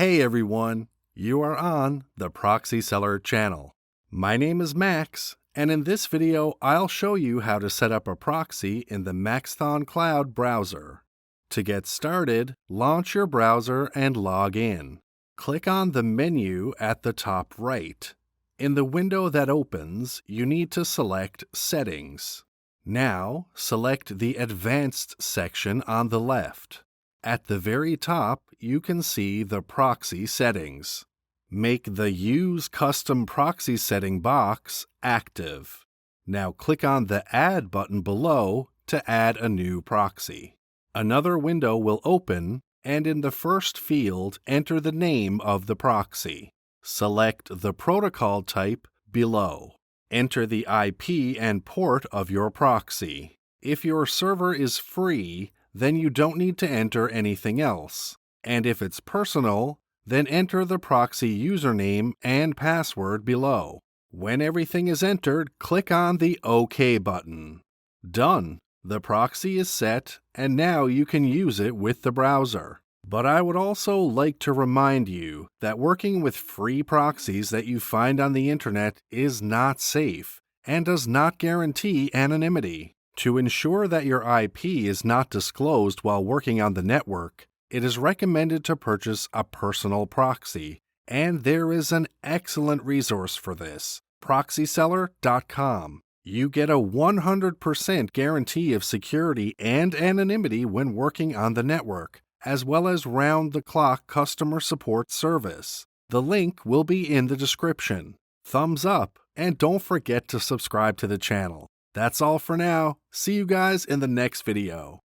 Hey everyone, you are on the Proxy-Seller channel. My name is Max, and in this video I'll show you how to set up a proxy in the Maxthon Cloud Browser. To get started, launch your browser and log in. Click on the menu at the top right. In the window that opens, you need to select Settings. Now, select the Advanced section on the left. At the very top, you can see the proxy settings. Make the Use Custom Proxy Setting box active. Now click on the Add button below to add a new proxy. Another window will open, and in the first field, enter the name of the proxy. Select the protocol type below. Enter the IP and port of your proxy. If your server is free, then you don't need to enter anything else. And if it's personal, then enter the proxy username and password below. When everything is entered, click on the OK button. Done! The proxy is set, and now you can use it with the browser. But I would also like to remind you that working with free proxies that you find on the internet is not safe and does not guarantee anonymity. To ensure that your IP is not disclosed while working on the network, it is recommended to purchase a personal proxy, and there is an excellent resource for this, Proxy-Seller.com. You get a 100% guarantee of security and anonymity when working on the network, as well as round-the-clock customer support service. The link will be in the description. Thumbs up, and don't forget to subscribe to the channel. That's all for now. See you guys in the next video.